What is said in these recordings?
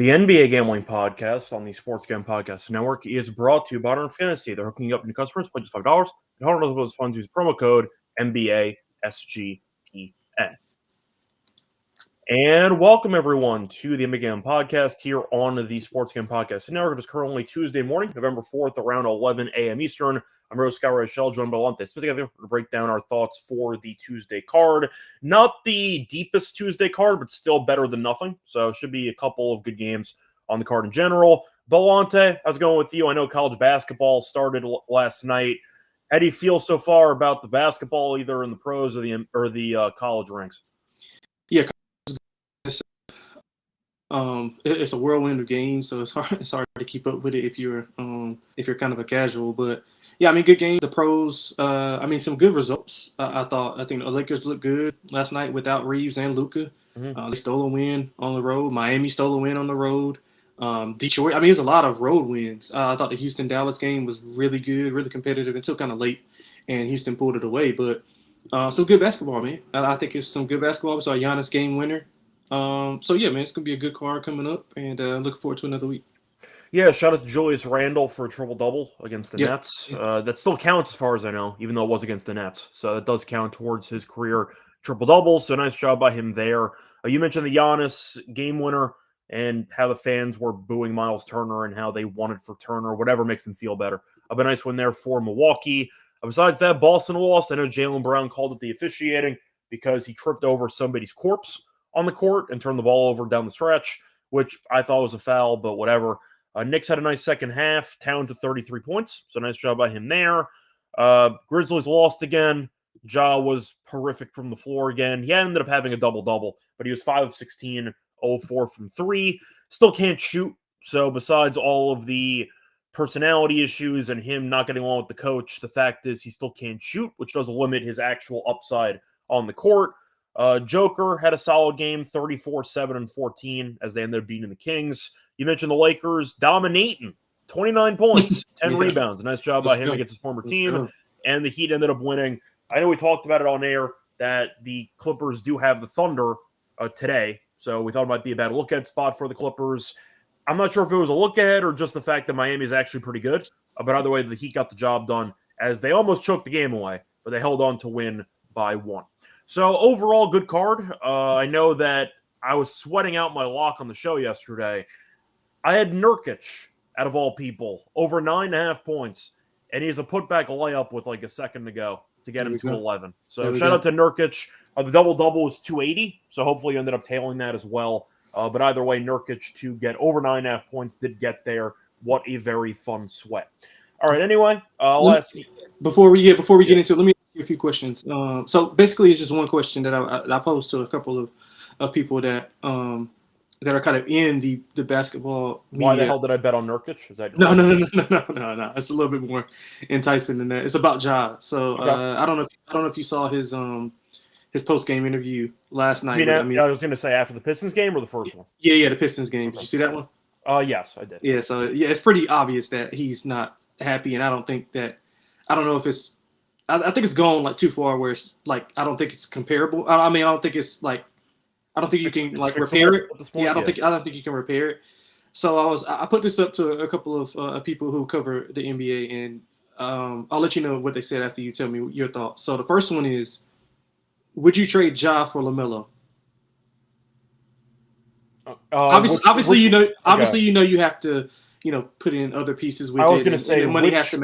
The NBA Gambling Podcast on the Sports Gambling Podcast Network is brought to you by Underdog Fantasy. They're hooking you up new customers, pledge just $5. And hold on those funds, use promo code NBA SGPN. And welcome everyone to the NBA Gambling Podcast here on the Sports Gambling Podcast Network. It is currently Tuesday morning, November 4th, around 11 a.m. Eastern. I'm Rose Scott Reichel, joined by Lonte Smith together to break down our thoughts for the Tuesday card. Not the deepest Tuesday card, but still better than nothing. So it should be a couple of good games on the card in general. But Lonte, how's it going with you? I know college basketball started last night. How do you feel so far about the basketball, either in the pros or the college ranks? Yeah, it's a whirlwind of games, so it's hard to keep up with it if you're kind of a casual. But yeah, I mean, good games. The pros, some good results. I think the Lakers looked good last night without Reeves and Luka. They stole a win on the road. Miami stole a win on the road. Detroit, there's a lot of road wins. I thought the Houston-Dallas game was really good, really competitive until kind of late, and Houston pulled it away. But some good basketball, man. I think it's some good basketball. We saw a Giannis game winner. So yeah, man, it's gonna be a good card coming up, and looking forward to another week. Yeah, shout out to Julius Randle for a triple-double against the Nets. That still counts as far as I know, even though it was against the Nets. So that does count towards his career triple-double, so nice job by him there. You mentioned the Giannis game winner and how the fans were booing Miles Turner and how they wanted for Turner, whatever makes them feel better. A nice win there for Milwaukee. Besides that, Boston lost. I know Jaylen Brown called it the officiating because he tripped over somebody's corpse on the court and turned the ball over down the stretch, which I thought was a foul, but whatever. Knicks had a nice second half. Towns at 33 points, so nice job by him there. Grizzlies lost again. Ja was horrific from the floor again. He ended up having a double-double, but he was 5 of 16, 0-4 from 3. Still can't shoot, so besides all of the personality issues and him not getting along with the coach, the fact is he still can't shoot, which does limit his actual upside on the court. Joker had a solid game, 34, 7, and 14, as they ended up beating the Kings. You mentioned the Lakers dominating, 29 points, 10 rebounds. A nice job by him against his former team. And the Heat ended up winning. I know we talked about it on air that the Clippers do have the Thunder today, so we thought it might be a bad look-ahead spot for the Clippers. I'm not sure if it was a look-ahead or just the fact that Miami is actually pretty good. But either way, the Heat got the job done as they almost choked the game away, but they held on to win by 1. So overall, good card. I know that I was sweating out my lock on the show yesterday. I had Nurkic, out of all people, over 9.5 points, and he has a putback layup with like a second to go to get him to 11. So shout out to Nurkic. The double-double was 280, so hopefully you ended up tailing that as well. But either way, Nurkic to get over 9.5 points did get there. What a very fun sweat. All right, anyway, I'll ask you. Before we get into it, let me ask you a few questions. So basically, it's just one question that I posed to a couple of people that are kind of in the basketball media. Why the hell did I bet on Nurkic? Is that No. It's a little bit more enticing than that. It's about Ja. So I don't know if you saw his post-game interview last night. I was going to say after the Pistons game or the first one? Yeah, the Pistons game. Did you see that one? Yes, I did. Yeah, so it's pretty obvious that he's not happy, and I don't know if it's. I think it's gone like too far where it's like I don't think it's comparable. I don't think it's like. I don't think you can like repair it. Yeah, I don't think you can repair it. So I put this up to a couple of people who cover the NBA, and I'll let you know what they said after you tell me your thoughts. So the first one is, would you trade Ja for LaMelo? Obviously, you know you have to put in other pieces with it. I was going to say,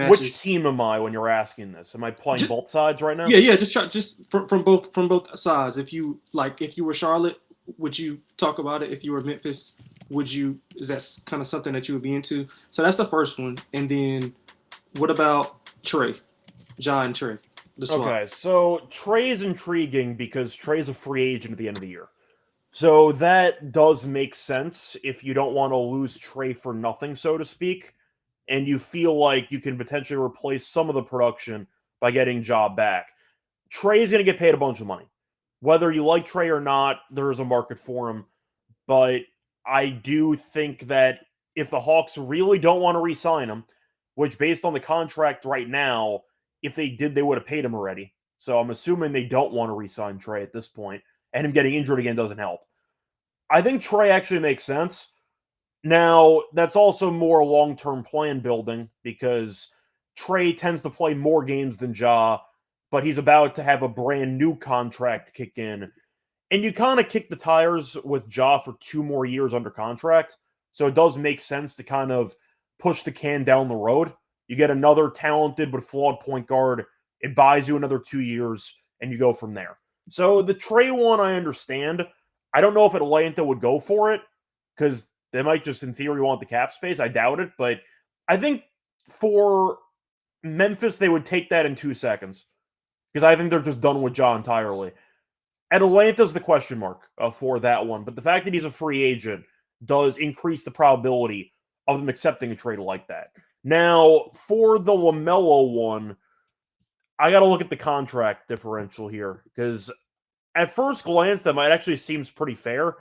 which team am I when you're asking this? Am I playing both sides right now? Yeah, just from both sides. If you were Charlotte, would you talk about it? If you were Memphis, is that kind of something that you would be into? So that's the first one. And then what about Trey? Ja and Trey. Okay, so Trey is intriguing because Trey's a free agent at the end of the year. So that does make sense if you don't want to lose Trey for nothing, so to speak, and you feel like you can potentially replace some of the production by getting Ja back. Trey is going to get paid a bunch of money. Whether you like Trey or not, there is a market for him. But I do think that if the Hawks really don't want to re-sign him, which based on the contract right now, if they did, they would have paid him already. So I'm assuming they don't want to re-sign Trey at this point, and him getting injured again doesn't help. I think Trey actually makes sense. Now, that's also more long-term plan building because Trey tends to play more games than Ja, but he's about to have a brand new contract kick in. And you kind of kick the tires with Ja for 2 more years under contract. So it does make sense to kind of push the can down the road. You get another talented but flawed point guard. It buys you another 2 years, and you go from there. So the Trey one, I understand. I don't know if Atlanta would go for it because they might just, in theory, want the cap space. I doubt it. But I think for Memphis, they would take that in 2 seconds because I think they're just done with Ja entirely. Atlanta's the question mark for that one, but the fact that he's a free agent does increase the probability of them accepting a trade like that. Now, for the LaMelo one, I got to look at the contract differential here because at first glance, that might actually seems pretty fair.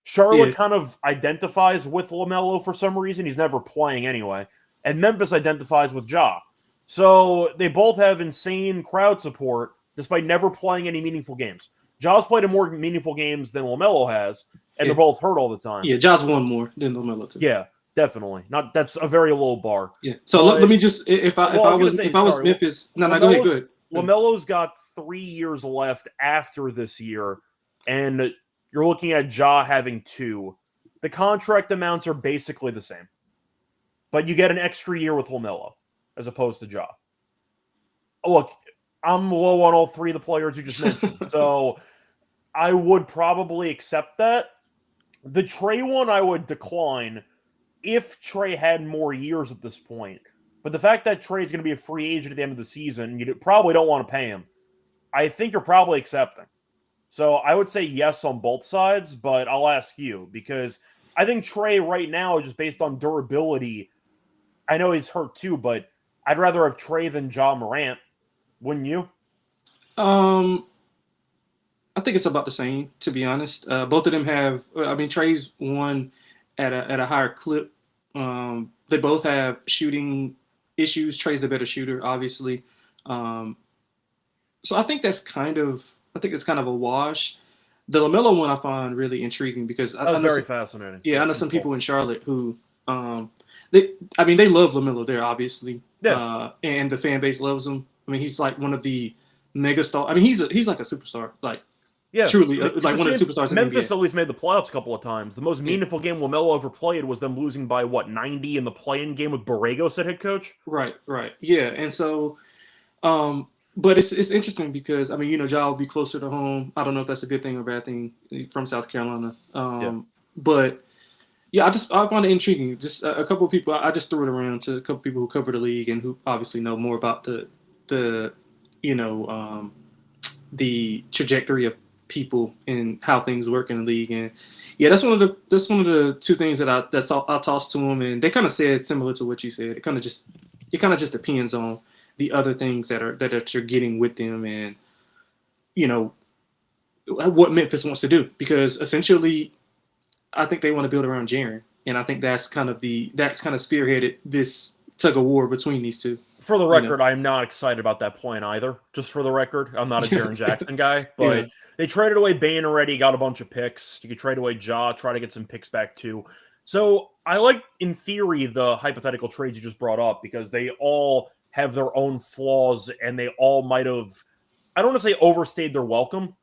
Charlotte kind of identifies with LaMelo for some reason. He's never playing anyway. And Memphis identifies with Ja. So they both have insane crowd support despite never playing any meaningful games. Ja's played in more meaningful games than LaMelo has, and they're both hurt all the time. Yeah, Ja's won more than LaMelo too. Yeah, definitely. That's a very low bar. Yeah. So let me just if I was Memphis, go ahead. LaMelo's got 3 years left after this year, and you're looking at Ja having 2. The contract amounts are basically the same, but you get an extra year with LaMelo as opposed to Ja. Look, I'm low on all 3 of the players you just mentioned, so I would probably accept that. The Trey one I would decline if Trey had more years at this point. But the fact that Trey's going to be a free agent at the end of the season, you probably don't want to pay him. I think you're probably accepting. So I would say yes on both sides, but I'll ask you because I think Trey right now, just based on durability, I know he's hurt too, but I'd rather have Trey than Ja Morant. Wouldn't you? I think it's about the same, to be honest. Both of them have. I mean, Trey's won at a higher clip. They both have shooting issues. Trey's the better shooter, obviously. So I think that's kind of. I think it's kind of a wash. The LaMelo one I find really intriguing because that was very fascinating. Yeah, I know some people in Charlotte who, they love LaMelo there, obviously. Yeah. And the fan base loves him. I mean, he's like one of the mega stars. I mean, he's like a superstar. Like. Yeah, truly, like one of the superstars. Memphis at least made the playoffs a couple of times. The most meaningful game LaMelo ever played was them losing by 90 in the play-in game with Borregos at head coach. Right. Yeah, and so, but it's interesting because I mean, Ja will be closer to home. I don't know if that's a good thing or bad thing from South Carolina. But yeah, I find it intriguing. Just a couple of people. I just threw it around to a couple of people who cover the league and who obviously know more about the trajectory of people and how things work in the league. And yeah, that's one of the 2 things that I tossed to them, and they kind of said similar to what you said. It kind of just depends on the other things that you're getting with them, and what Memphis wants to do, because essentially I think they want to build around Jaren, and I think that's kind of spearheaded this tug of war between these two. For the record, I'm not excited about that plan either. Just for the record, I'm not a Jaren Jackson guy, but they traded away Bane already, got a bunch of picks. You could trade away Ja, try to get some picks back too. So I like, in theory, the hypothetical trades you just brought up because they all have their own flaws and they all might have, I don't want to say overstayed their welcome,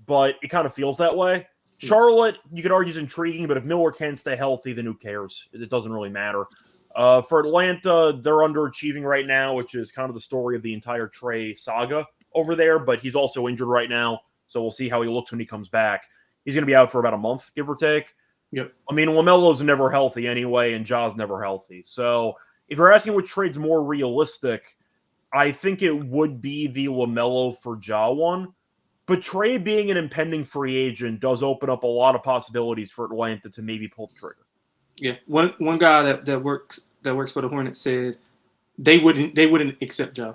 but it kind of feels that way. Charlotte, you could argue, is intriguing, but if Miller can't stay healthy, then who cares? It doesn't really matter. For Atlanta, they're underachieving right now, which is kind of the story of the entire Trey saga over there, but he's also injured right now, so we'll see how he looks when he comes back. He's going to be out for about a month, give or take. Yep. I mean, LaMelo's never healthy anyway, and Ja's never healthy. So if you're asking which trade's more realistic, I think it would be the LaMelo for Ja one. But Trey being an impending free agent does open up a lot of possibilities for Atlanta to maybe pull the trigger. Yeah, one guy that works for the Hornets said they wouldn't accept Ja.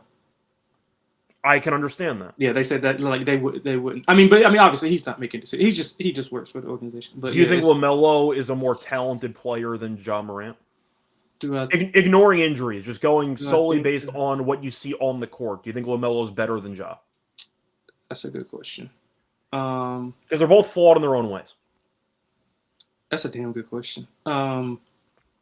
I can understand that. Yeah, they said that like they wouldn't. I mean, obviously he's not making decisions. He just works for the organization. But do you think LaMelo is a more talented player than Ja Morant? Do ignoring injuries, just going solely based on what you see on the court, do you think LaMelo is better than Ja? That's a good question. Because they're both flawed in their own ways. That's a damn good question. I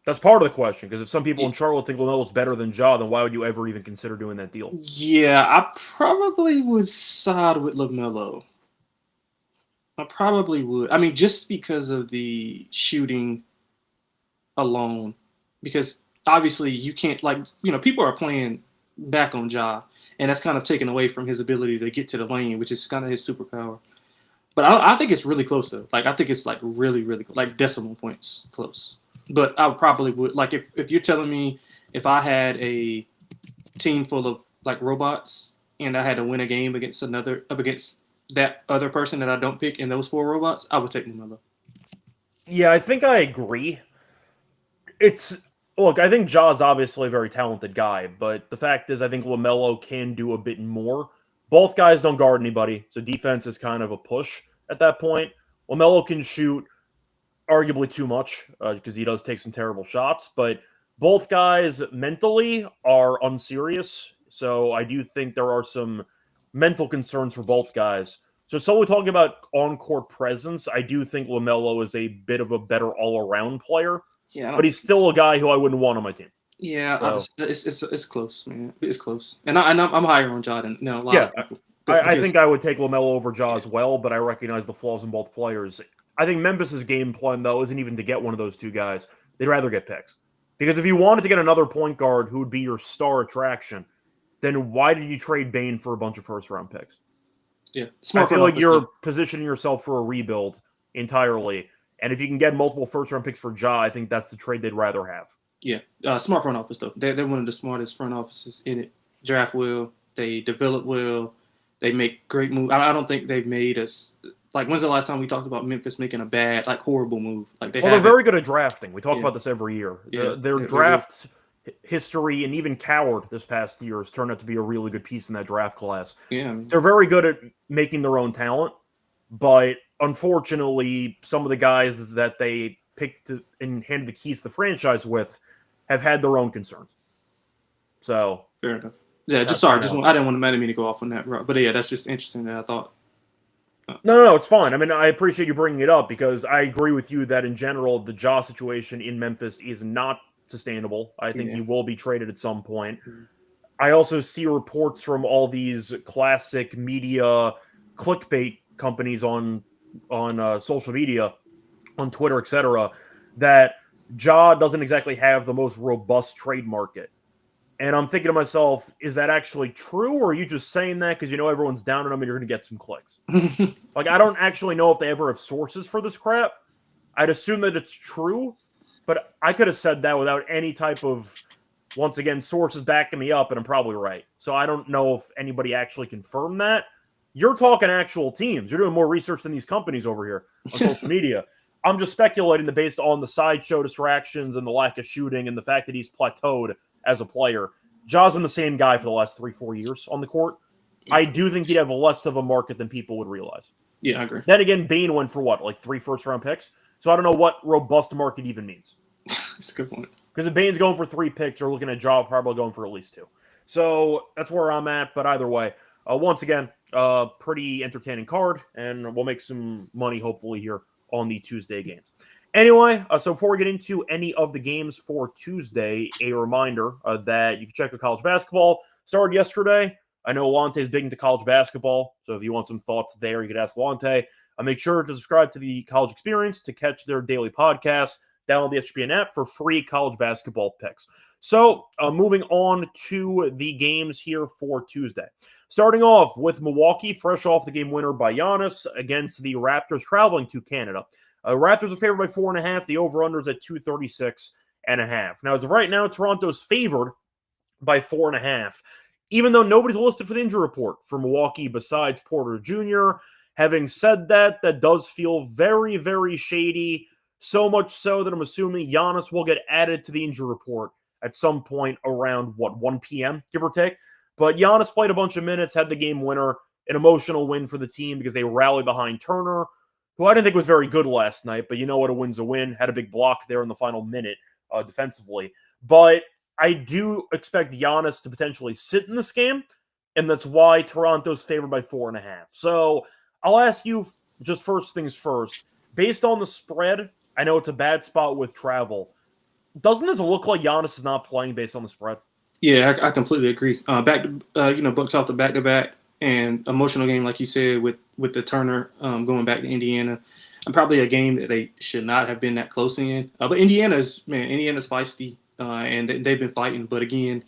That's part of the question, because if some people in Charlotte think LaMelo's better than Ja, then why would you ever even consider doing that deal? Yeah, I probably would side with LaMelo. I probably would. I mean, just because of the shooting alone, because obviously you can't, like, people are playing back on Ja, and that's kind of taken away from his ability to get to the lane, which is kind of his superpower. But I think it's really close though. Like, I think it's like really, really like decimal points close. But I probably would, like, if you're telling me if I had a team full of like robots and I had to win a game against that other person that I don't pick in those 4 robots, I would take LaMelo. Yeah, I think I agree. Look, I think Ja's obviously a very talented guy, but the fact is I think LaMelo can do a bit more. Both guys don't guard anybody, so defense is kind of a push at that point. LaMelo can shoot arguably too much because he does take some terrible shots, but both guys mentally are unserious, so I do think there are some mental concerns for both guys. So solely talking about on-court presence, I do think LaMelo is a bit of a better all-around player, Yeah, but he's still a guy who I wouldn't want on my team. yeah, So, it's close, man. It's close, and I'm higher on Jordan. A lot yeah, of people. I think I would take LaMelo over Ja as well, but I recognize the flaws in both players. I think Memphis's game plan, though, isn't even to get one of those two guys. They'd rather get picks. Because if you wanted to get another point guard who would be your star attraction, then why did you trade Bane for a bunch of first-round picks? Yeah, I feel like you're positioning yourself for a rebuild entirely. And if you can get multiple first-round picks for Ja, I think that's the trade they'd rather have. Yeah, smart front office, though. They're one of the smartest front offices in it. Draft well, they develop well, they make great moves. I don't think they've made us like. When's the last time we talked about Memphis making a bad, like, horrible move? Like, they're very good at drafting. We talk about this every year. Yeah, their draft history and even Coward this past year has turned out to be a really good piece in that draft class. Yeah, they're very good at making their own talent, but unfortunately, some of the guys that they picked and handed the keys to the franchise with have had their own concerns. So fair enough. Yeah, I didn't want me to go off on that route, but yeah, that's just interesting that I thought. No, it's fine. I mean, I appreciate you bringing it up because I agree with you that in general, the Ja situation in Memphis is not sustainable. I think he will be traded at some point. I also see reports from all these classic media clickbait companies on social media, on Twitter, etc., that Ja doesn't exactly have the most robust trade market. And I'm thinking to myself, is that actually true, or are you just saying that because you know everyone's down on him and you're going to get some clicks? Like, I don't actually know if they ever have sources for this crap. I'd assume that it's true, but I could have said that without any type of, once again, sources backing me up, and I'm probably right. So I don't know if anybody actually confirmed that. You're talking actual teams. You're doing more research than these companies over here on social media. I'm just speculating that based on the sideshow distractions and the lack of shooting and the fact that he's plateaued as a player. Ja's been the same guy for the last 3-4 years on the court. I do think he'd have less of a market than people would realize. Yeah, I agree. Then again, Bane went for what, like 3 first-round picks? So I don't know what robust market even means. That's a good point. Because if Bane's going for 3 picks, you're looking at Ja probably going for at least 2. So that's where I'm at. But either way, once again, pretty entertaining card, and we'll make some money hopefully here on the Tuesday games. Anyway, so before we get into any of the games for Tuesday, a reminder that you can check out college basketball. Started yesterday. I know Lonte's big into college basketball, so if you want some thoughts there, you could ask Lonte. Make sure to subscribe to the College Experience to catch their daily podcasts. Download the SGPN app for free college basketball picks. So, moving on to the games here for Tuesday. Starting off with Milwaukee, fresh off the game winner by Giannis against the Raptors traveling to Canada. Raptors are favored by 4.5. The over-under is at 236.5. Now, as of right now, Toronto's favored by 4.5. Even though nobody's listed for the injury report for Milwaukee besides Porter Jr. Having said that, that does feel very, very shady. So much so that I'm assuming Giannis will get added to the injury report at some point around, 1 p.m., give or take. But Giannis played a bunch of minutes, had the game winner, an emotional win for the team because they rallied behind Turner, who I didn't think was very good last night, but you know what, a win's a win. Had a big block there in the final minute defensively. But I do expect Giannis to potentially sit in this game, and that's why Toronto's favored by 4.5. So I'll ask you just first things first. Based on the spread, I know it's a bad spot with travel. Doesn't this look like Giannis is not playing based on the spread? Yeah, I completely agree. Bucks off the back-to-back and emotional game, like you said, with the Turner going back to Indiana, and probably a game that they should not have been that close in. But Indiana's feisty, and they've been fighting. But again,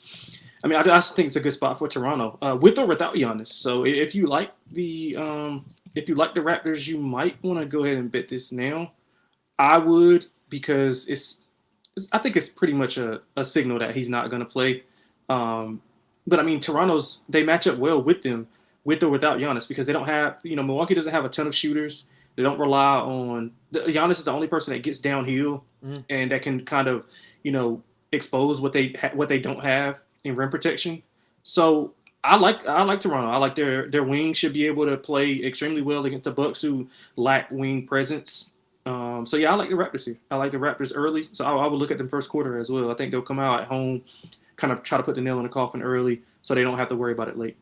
I mean, I just think it's a good spot for Toronto, with or without Giannis. So if you like the Raptors, you might want to go ahead and bet this now. I would, because I think it's pretty much a signal that he's not going to play. But I mean, they match up well with them, with or without Giannis, because they don't have, Milwaukee doesn't have a ton of shooters. They don't rely on Giannis is the only person that gets downhill and that can kind of, expose what they don't have in rim protection. So I like Toronto. I like their wings should be able to play extremely well against the Bucks, who lack wing presence. So yeah, I like the Raptors here. I like the Raptors early, so I would look at them first quarter as well. I think they'll come out at home, kind of try to put the nail in the coffin early, so they don't have to worry about it late.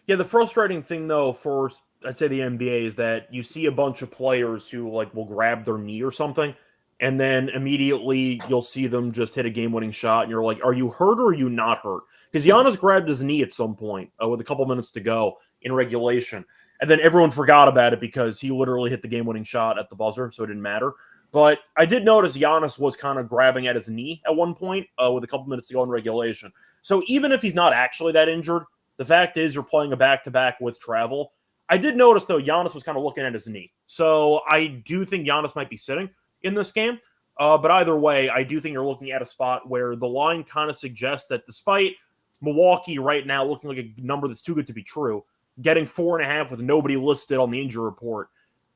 Yeah, the frustrating thing though for I'd say the NBA is that you see a bunch of players who will grab their knee or something, and then immediately you'll see them just hit a game-winning shot, and you're like, are you hurt or are you not hurt? Because Giannis grabbed his knee at some point with a couple minutes to go in regulation. And then everyone forgot about it because he literally hit the game-winning shot at the buzzer, so it didn't matter. But I did notice Giannis was kind of grabbing at his knee at one point with a couple minutes to go in regulation. So even if he's not actually that injured, the fact is you're playing a back-to-back with travel. I did notice, though, Giannis was kind of looking at his knee. So I do think Giannis might be sitting in this game. But either way, I do think you're looking at a spot where the line kind of suggests that despite Milwaukee right now looking like a number that's too good to be true, getting 4.5 with nobody listed on the injury report,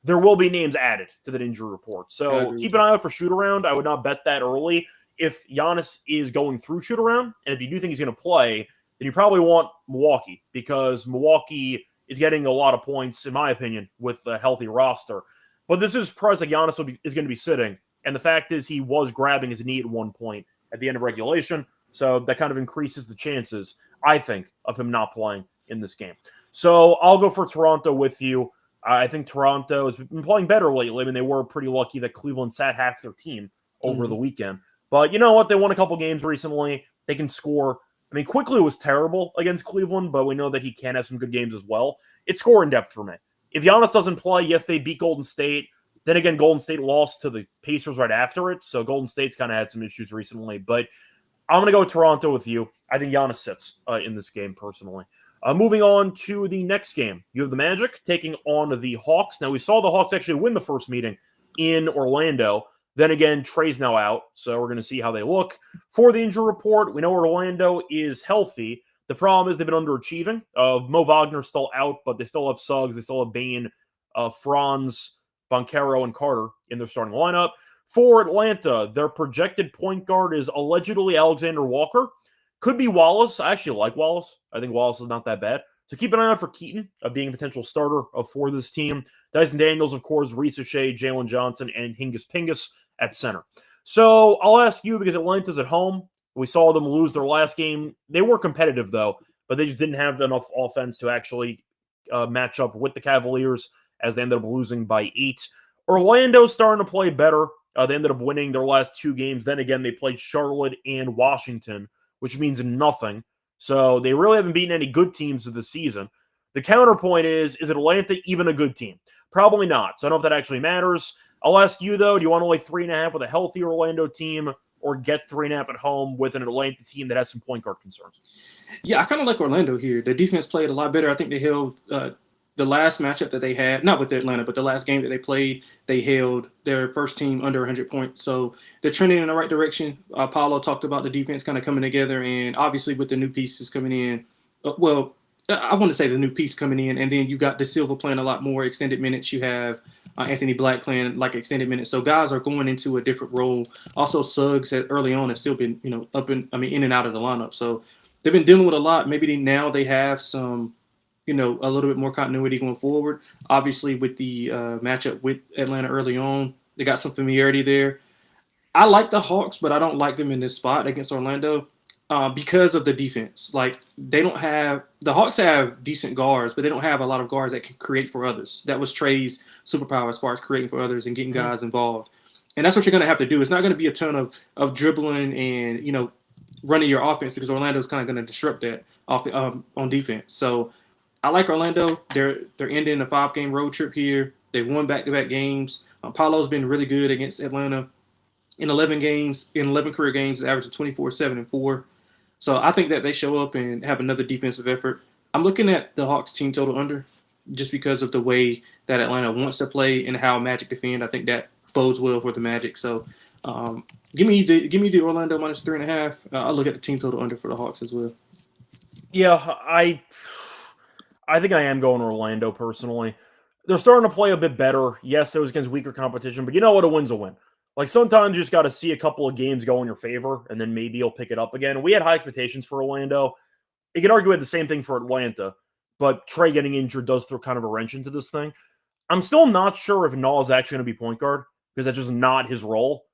there will be names added to that injury report. So keep an eye out for shoot-around. I would not bet that early. If Giannis is going through shoot-around, and if you do think he's going to play, then you probably want Milwaukee, because Milwaukee is getting a lot of points, in my opinion, with a healthy roster. But this is surprised that Giannis is going to be sitting, and the fact is he was grabbing his knee at one point at the end of regulation, so that kind of increases the chances, I think, of him not playing in this game. So I'll go for Toronto with you. I think Toronto has been playing better lately. I mean, they were pretty lucky that Cleveland sat half their team over the weekend. But you know what? They won a couple games recently. They can score. I mean, Quickly was terrible against Cleveland, but we know that he can have some good games as well. It's scoring depth for me. If Giannis doesn't play, yes, they beat Golden State. Then again, Golden State lost to the Pacers right after it, so Golden State's kind of had some issues recently. But I'm going to go with Toronto with you. I think Giannis sits in this game, personally. Moving on to the next game. You have the Magic taking on the Hawks. Now, we saw the Hawks actually win the first meeting in Orlando. Then again, Trey's now out, so we're going to see how they look. For the injury report, we know Orlando is healthy. The problem is they've been underachieving. Mo Wagner's still out, but they still have Suggs. They still have Bane, Franz, Banchero, and Carter in their starting lineup. For Atlanta, their projected point guard is allegedly Alexander Walker. Could be Wallace. I actually like Wallace. I think Wallace is not that bad. So keep an eye out for Keaton being a potential starter for this team. Dyson Daniels, of course, Reese O'Shea, Jalen Johnson, and Hingus Pingus at center. So I'll ask you, because Atlanta's at home. We saw them lose their last game. They were competitive, though, but they just didn't have enough offense to actually match up with the Cavaliers, as they ended up losing by 8. Orlando's starting to play better. They ended up winning their last 2 games. Then again, they played Charlotte and Washington, which means nothing. So they really haven't beaten any good teams of the season. The counterpoint is Atlanta even a good team? Probably not. So I don't know if that actually matters. I'll ask you, though, do you want to lay 3.5 with a healthy Orlando team, or get 3.5 at home with an Atlanta team that has some point guard concerns? Yeah, I kind of like Orlando here. The defense played a lot better. I think they held the last matchup that they had, not with Atlanta, but the last game that they played, they held their first team under 100 points. So they're trending in the right direction. Paulo talked about the defense kind of coming together, and obviously with the new pieces coming in, I want to say the new piece coming in, and then you got De Silva playing a lot more extended minutes. You have Anthony Black playing like extended minutes. So guys are going into a different role. Also, Suggs early on has still been, in and out of the lineup. So they've been dealing with a lot. Maybe now they have some, a little bit more continuity going forward. Obviously, with the matchup with Atlanta early on, they got some familiarity there. I like the Hawks, but I don't like them in this spot against Orlando because of the defense. Like, the Hawks have decent guards, but they don't have a lot of guards that can create for others. That was Trey's superpower as far as creating for others and getting guys involved. And that's what you're going to have to do. It's not going to be a ton of dribbling and, running your offense, because Orlando's kind of going to disrupt that on defense. So I like Orlando. They're ending a 5-game road trip here. They've won back-to-back games. Paulo's been really good against Atlanta. In 11 career games, averaging 24, 7, and 4. So I think that they show up and have another defensive effort. I'm looking at the Hawks team total under, just because of the way that Atlanta wants to play and how Magic defend. I think that bodes well for the Magic. So give me the Orlando minus 3.5. I'll look at the team total under for the Hawks as well. Yeah, I think I am going Orlando personally. They're starting to play a bit better. Yes, it was against weaker competition, but you know what? A win's a win. Like, sometimes you just got to see a couple of games go in your favor, and then maybe you'll pick it up again. We had high expectations for Orlando. You could argue we had the same thing for Atlanta, but Trey getting injured does throw kind of a wrench into this thing. I'm still not sure if Naw is actually going to be point guard, because that's just not his role.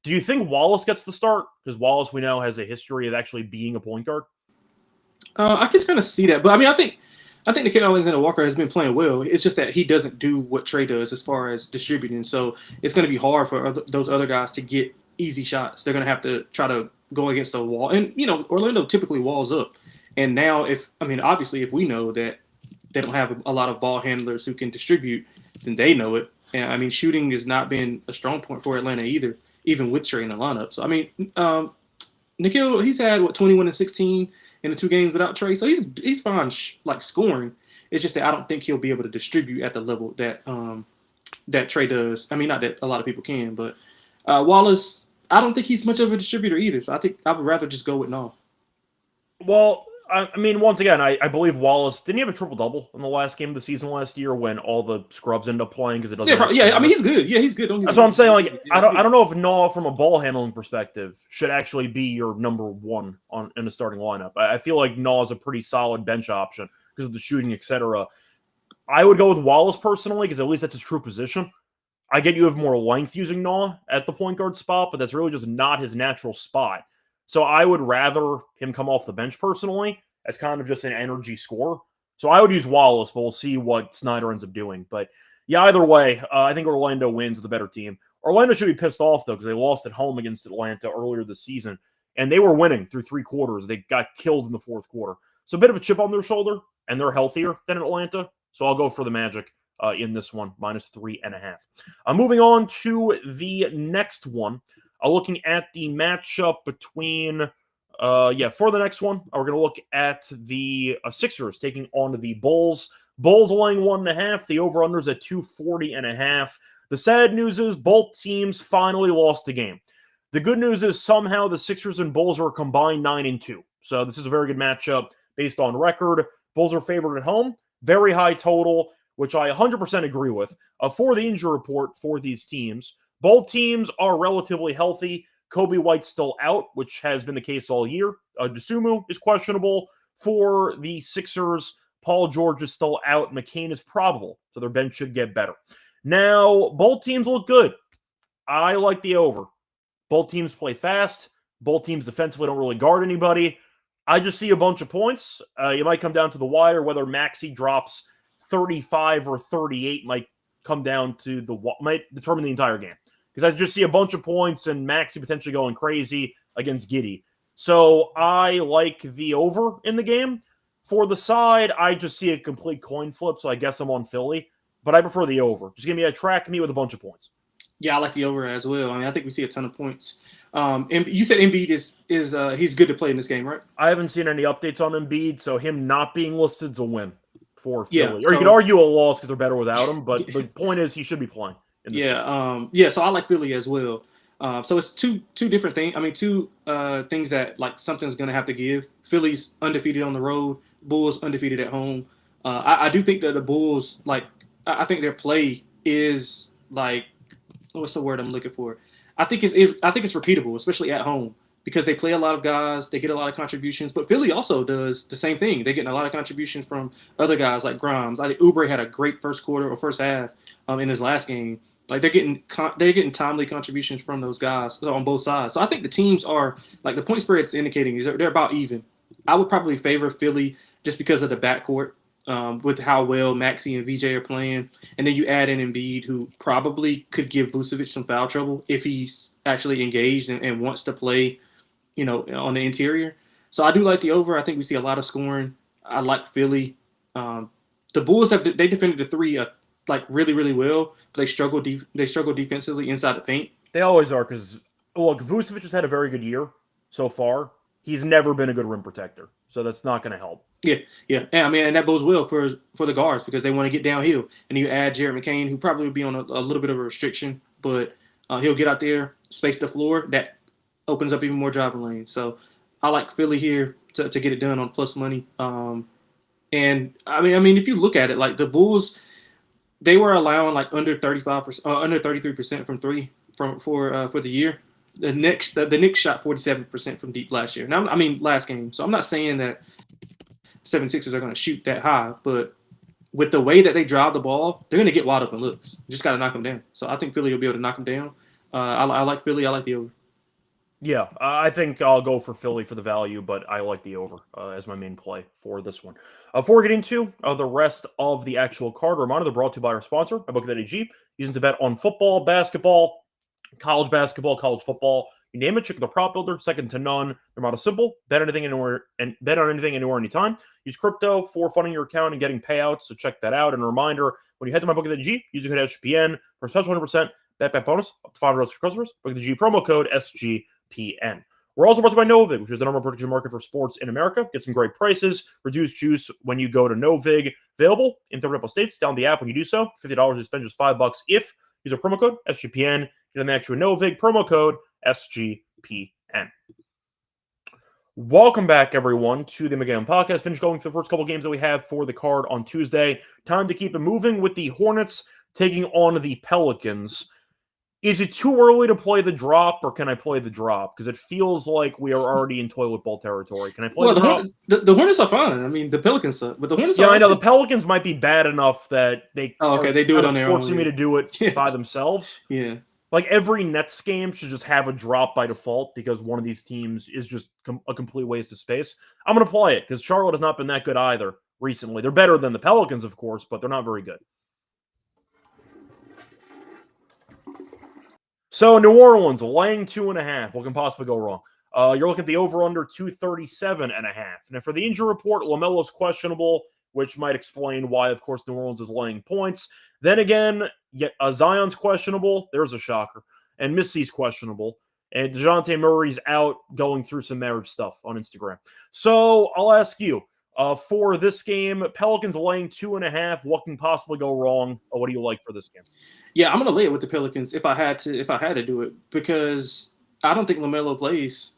Do you think Wallace gets the start? Because Wallace, we know, has a history of actually being a point guard. I can kind of see that, but I mean, I think Nickeil Alexander-Walker has been playing well. It's just that he doesn't do what Trey does as far as distributing. So it's going to be hard for those other guys to get easy shots. They're going to have to try to go against the wall. And, Orlando typically walls up. And now obviously if we know that they don't have a lot of ball handlers who can distribute, then they know it. And, shooting has not been a strong point for Atlanta either, even with Trey in the lineup. So, Nickeil, he's had 21 and 16 in the 2 games without Trey, so he's fine scoring. It's just that I don't think he'll be able to distribute at the level that that Trey does. Not that a lot of people can, but Wallace, I don't think he's much of a distributor either. So I think I would rather just go with Naw. Well, once again, I believe Wallace didn't he have a triple-double in the last game of the season last year when all the scrubs end up playing because it doesn't. Yeah, he's good. Yeah, he's good. That's what I'm saying. Like, I don't know if Naw, from a ball handling perspective, should actually be your number one in the starting lineup. I feel like Naw is a pretty solid bench option because of the shooting, etc. I would go with Wallace personally because at least that's his true position. I get you have more length using Naw at the point guard spot, but that's really just not his natural spot. So I would rather him come off the bench personally as kind of just an energy scorer. So I would use Wallace, but we'll see what Snyder ends up doing. But yeah, either way, I think Orlando wins, the better team. Orlando should be pissed off, though, because they lost at home against Atlanta earlier this season, and they were winning through 3 quarters. They got killed in the 4th quarter. So a bit of a chip on their shoulder, and they're healthier than Atlanta. So I'll go for the Magic in this one, minus 3.5. Moving on to the next one. Looking at the matchup between, for the next one, we're going to look at the Sixers taking on the Bulls. Bulls laying 1.5. The over-under's at 240.5. The sad news is both teams finally lost the game. The good news is somehow the Sixers and Bulls are combined 9-2. So this is a very good matchup based on record. Bulls are favored at home. Very high total, which I 100% agree with. For the injury report for these teams, both teams are relatively healthy. Kobe White's still out, which has been the case all year. Dosunmu is questionable for the Sixers. Paul George is still out. McCain is probable, so their bench should get better. Now, both teams look good. I like the over. Both teams play fast. Both teams defensively don't really guard anybody. I just see a bunch of points. It might come down to the wire. Whether Maxey drops 35 or 38 might determine the entire game. Because I just see a bunch of points and Maxey potentially going crazy against Giddey. So I like the over in the game. For the side, I just see a complete coin flip, so I guess I'm on Philly. But I prefer the over. Just give me a track me with a bunch of points. Yeah, I like the over as well. I think we see a ton of points. And you said Embiid is he's good to play in this game, right? I haven't seen any updates on Embiid, so him not being listed is a win for Philly. Yeah, or you could argue a loss because they're better without him, but the point is he should be playing. So I like Philly as well. So it's two different things. Two things that like something's going to have to give. Philly's undefeated on the road. Bulls undefeated at home. I do think that the Bulls, I think their play is what's the word I'm looking for? I think it's repeatable, especially at home, because they play a lot of guys. They get a lot of contributions. But Philly also does the same thing. They're getting a lot of contributions from other guys like Grimes. I think Oubre had a great first half in his last game. They're getting timely contributions from those guys on both sides. So I think the teams are the point spread's indicating is they're about even. I would probably favor Philly just because of the backcourt. with how well Maxey and VJ are playing. And then you add in Embiid, who probably could give Vucevic some foul trouble if he's actually engaged and wants to play, on the interior. So I do like the over. I think we see a lot of scoring. I like Philly. The Bulls they defended the three like really, really well, but they struggle defensively inside the paint. They always are because look, Vucevic has had a very good year so far. He's never been a good rim protector, so that's not going to help. Yeah. And that bodes well for the guards because they want to get downhill. And you add Jared McCain, who probably would be on a little bit of a restriction, but he'll get out there, space the floor. That opens up even more driving lanes. So I like Philly here to get it done on plus money. And I mean, if you look at it, like the Bulls, they were allowing like under 35%, under 33% from three for the year. The Knicks shot 47% from deep last year. Now, I mean, last game. So I'm not saying that 76ers are going to shoot that high, but with the way that they drive the ball, they're going to get wide open looks. You just got to knock them down. So I think Philly will be able to knock them down. I like Philly. I like the over. Yeah, I think I'll go for Philly for the value, but I like the over as my main play for this one. Before we get into the rest of the actual card, reminder, they're brought to you by our sponsor, MyBookie.ag, using to bet on football, basketball, college basketball, college football, you name it. Check the prop builder, second to none. They're model simple. Bet anything anywhere and bet on anything anywhere, anytime. Use crypto for funding your account and getting payouts. So check that out. And a reminder: when you head to MyBookie.ag, use the code SGPN for a special 100% bet bonus up to $5 for customers. MyBookie.ag promo code SGPN. We're also brought to you by Novig, which is the number one prediction market for sports in America. Get some great prices, reduced juice when you go to Novig. Available in 30 states. Download the app when you do so. $50 to spend just $5 if use a promo code SGPN. Get an extra Novig promo code SGPN. Welcome back, everyone, to the McGann Podcast. Finished going through the first couple games that we have for the card on Tuesday. Time to keep it moving with the Hornets taking on the Pelicans. Is it too early to play the drop, or can I play the drop? Because it feels like we are already in toilet bowl territory. Can I play the drop? The Hornets are fine. I mean, the Pelicans suck, but the Hornets. Yeah, I know the Pelicans might be bad enough that they. They do it on their own. Forcing me to do it by themselves. Yeah. Like every Nets game should just have a drop by default because one of these teams is just a complete waste of space. I'm going to play it because Charlotte has not been that good either recently. They're better than the Pelicans, of course, but they're not very good. So New Orleans laying 2.5. What can possibly go wrong? You're looking at the over-under 237.5. And for the injury report, LaMelo's questionable, which might explain why, of course, New Orleans is laying points. Then again, Zion's questionable. There's a shocker. And Missy's questionable. And DeJounte Murray's out going through some marriage stuff on Instagram. So I'll ask you, for this game, Pelicans laying 2.5. What can possibly go wrong? What do you like for this game? Yeah, I'm going to lay it with the Pelicans if I had to do it because I don't think LaMelo plays.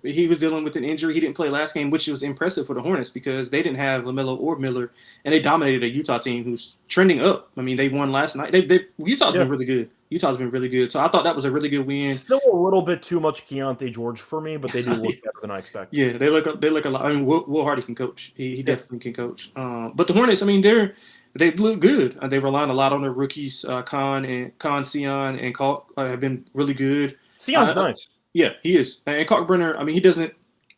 He was dealing with an injury. He didn't play last game, which was impressive for the Hornets because they didn't have LaMelo or Miller, and they dominated a Utah team who's trending up. I mean, they won last night. Utah's been really good. Utah's been really good. So I thought that was a really good win. Still a little bit too much Keontae George for me, but they do look better than I expected. Yeah, they look a lot. I mean, Will Hardy can coach. He definitely can coach. But the Hornets, I mean, they look good. They rely a lot on their rookies. Con, Sion, and Kalk have been really good. Sion's nice. Yeah, he is. And Kalkbrenner, I mean, he doesn't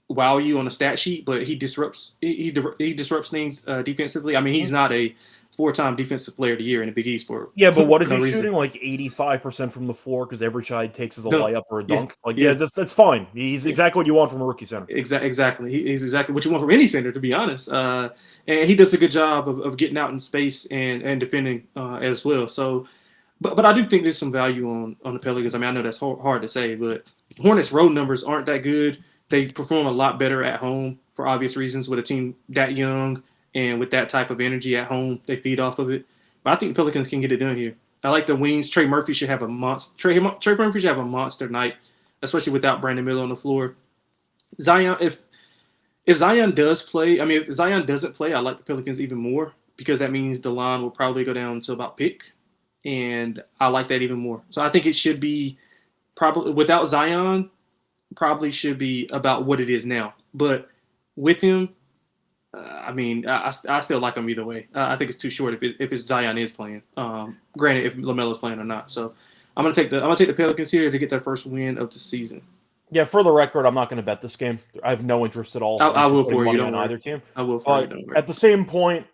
wow you on the stat sheet, but he disrupts things defensively. I mean, he's not a 4-time defensive player of the year in the Big East for but what is he shooting? Like 85% from the floor because every shot he takes is a layup or a dunk. That's fine. He's exactly what you want from a rookie center. Exactly. He's exactly what you want from any center, to be honest. And he does a good job of getting out in space and defending as well. So, but I do think there's some value on the Pelicans. I mean, I know that's hard to say, but Hornets' road numbers aren't that good. They perform a lot better at home for obvious reasons with a team that young. And with that type of energy at home, they feed off of it. But I think the Pelicans can get it done here. I like the wings. Trey Murphy should have a monster. Trey Murphy should have a monster night, especially without Brandon Miller on the floor. Zion, if Zion does play, I mean, if Zion doesn't play, I like the Pelicans even more because that means the line will probably go down to about pick, and I like that even more. So I think it should be probably without Zion, probably should be about what it is now. But with him. I mean, I still like him either way. I think it's too short if it's Zion is playing. Granted, if LaMelo's playing or not. So I'm gonna take the Pelicans here to get their first win of the season. Yeah, for the record, I'm not going to bet this game. I have no interest at all. I will for you. On either team. I will for you. At the same point,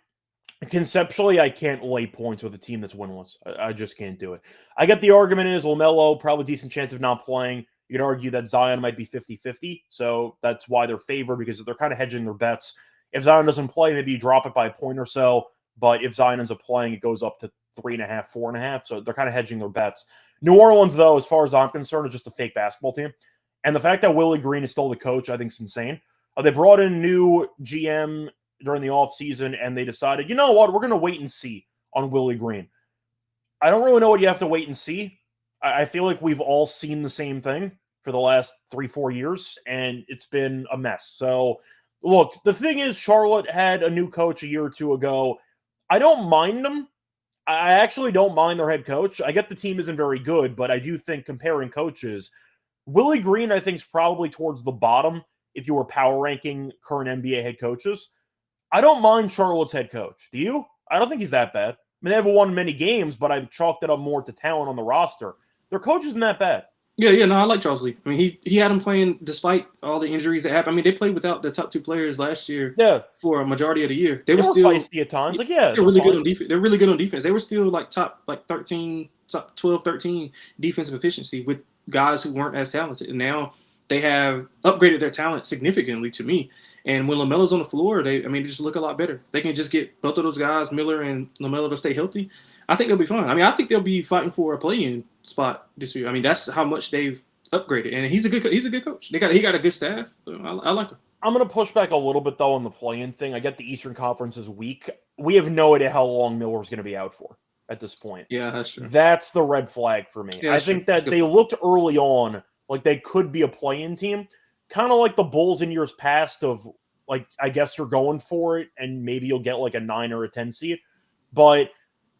Conceptually, I can't lay points with a team that's winless. I just can't do it. I get the argument is LaMelo, probably decent chance of not playing. You could argue that Zion might be 50-50, so that's why they're favored, because they're kind of hedging their bets. If Zion doesn't play, maybe you drop it by a point or so, but if Zion ends up playing, it goes up to 3.5, 4.5, so they're kind of hedging their bets. New Orleans, though, as far as I'm concerned, is just a fake basketball team, and the fact that Willie Green is still the coach, I think, is insane. They brought in new GM during the offseason, and they decided, you know what, we're going to wait and see on Willie Green. I don't really know what you have to wait and see. I feel like we've all seen the same thing for the last 3-4 years, and it's been a mess. So, look, the thing is, Charlotte had a new coach a year or two ago. I don't mind them. I actually don't mind their head coach. I get the team isn't very good, but I do think comparing coaches, Willie Green, I think, is probably towards the bottom if you were power ranking current NBA head coaches. I don't mind Charlotte's head coach. Do you? I don't think he's that bad. I mean, they haven't won many games, but I've chalked it up more to talent on the roster. Their coach isn't that bad. Yeah, no, I like Charles Lee. I mean, he had him playing despite all the injuries that happened. I mean, they played without the top two players last year. Yeah, for a majority of the year, they were still feisty at times. Like, yeah, they're really good on defense. They're really good on defense. They were still like top 13, top 12, 13 defensive efficiency with guys who weren't as talented. And now they have upgraded their talent significantly to me. And when LaMelo's on the floor, they just look a lot better. They can just get both of those guys, Miller and LaMelo, to stay healthy. I think they'll be fine. I mean, I think they'll be fighting for a play-in spot this year. I mean, that's how much they've upgraded, and he's a good coach. He got a good staff. So I like him. I'm going to push back a little bit, though, on the play-in thing. I get the Eastern Conference is weak. We have no idea how long Miller's going to be out for at this point. Yeah, that's true. That's the red flag for me. Yeah, I think that they looked early on like they could be a play-in team, kind of like the Bulls in years past of, like, I guess they're going for it, and maybe you'll get like a 9 or a 10 seed. But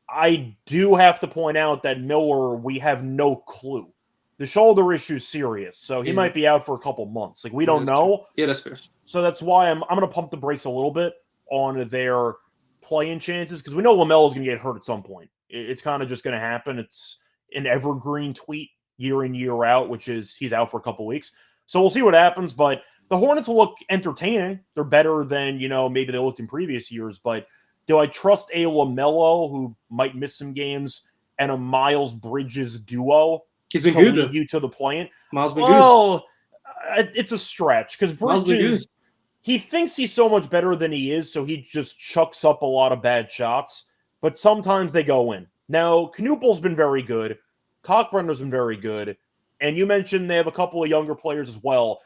I do have to point out that Miller, we have no clue. The shoulder issue is serious, so he might be out for a couple months. Like, we don't know. Yeah, that's fair. So that's why I'm going to pump the brakes a little bit on their play-in chances, because we know LaMelo's going to get hurt at some point. It's kind of just going to happen. It's an evergreen tweet year in, year out, which is he's out for a couple weeks. So we'll see what happens, but the Hornets look entertaining. They're better than, maybe they looked in previous years, but do I trust a LaMelo who might miss some games and a Miles Bridges duo? He's been good, lead you to the play-in? Miles been good. It's a stretch because Bridges, he thinks he's so much better than he is, so he just chucks up a lot of bad shots, but sometimes they go in. Now, Knoopel's been very good. Cockbrenner's been very good. And you mentioned they have a couple of younger players as well.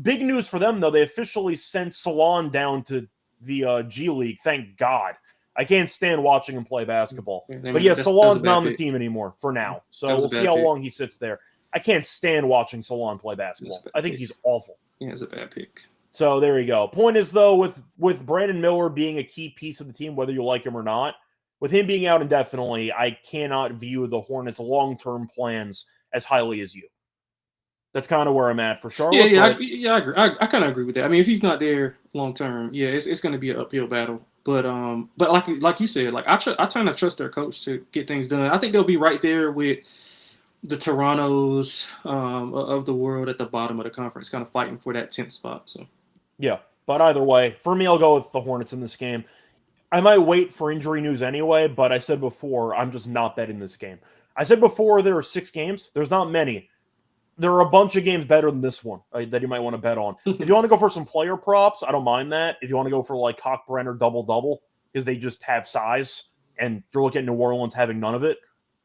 Big news for them, though. They officially sent Salon down to the G League. Thank God. I can't stand watching him play basketball. But yeah, Salon's not on the team anymore for now. So we'll see how long he sits there. I can't stand watching Salon play basketball. I think he's awful. Yeah, it's a bad pick. So there you go. Point is, though, with Brandon Miller being a key piece of the team, whether you like him or not, with him being out indefinitely, I cannot view the Hornets' long-term plans as highly as you. That's kind of where I'm at for Charlotte. I agree. I kind of agree with that. I mean, if he's not there long-term, it's going to be an uphill battle. But like you said, like I tend to trust their coach to get things done. I think they'll be right there with the Torontos of the world at the bottom of the conference, kind of fighting for that 10th spot. So yeah, but either way, for me, I'll go with the Hornets in this game. I might wait for injury news anyway, but I said before, I'm just not betting this game. I said before there are 6 games. There's not many. There are a bunch of games better than this one that you might want to bet on. If you want to go for some player props, I don't mind that. If you want to go for like Cockbrenner double-double, because they just have size, and you're looking at New Orleans having none of it.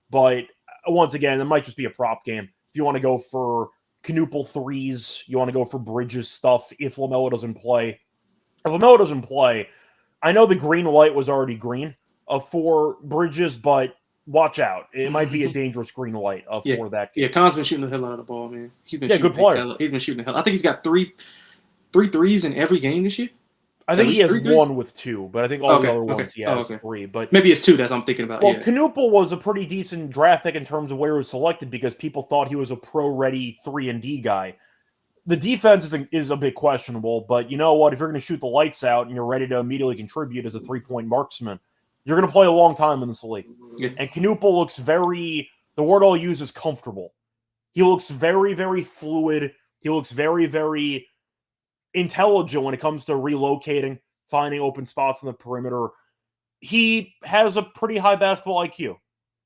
But once again, it might just be a prop game. If you want to go for Knoopel threes, you want to go for Bridges stuff if LaMelo doesn't play. If LaMelo doesn't play, I know the green light was already green for Bridges, but watch out. It might be a dangerous green light for that game. Yeah, Khan's been shooting the hell out of the ball, man. He's been good player. He's been shooting the hell. I think he's got three threes in every game this year. I think he has one with 2, but I think all the other ones he has 3. But maybe it's 2 that I'm thinking about. Well, Knoopel was a pretty decent draft pick in terms of where he was selected because people thought he was a pro-ready 3-and-D guy. The defense is a bit questionable, but you know what? If you're going to shoot the lights out and you're ready to immediately contribute as a 3-point marksman, you're going to play a long time in this league. Yeah. And Knoopel looks the word I'll use is comfortable. He looks very, very fluid. He looks very, very intelligent when it comes to relocating, finding open spots on the perimeter. he has a pretty high basketball IQ,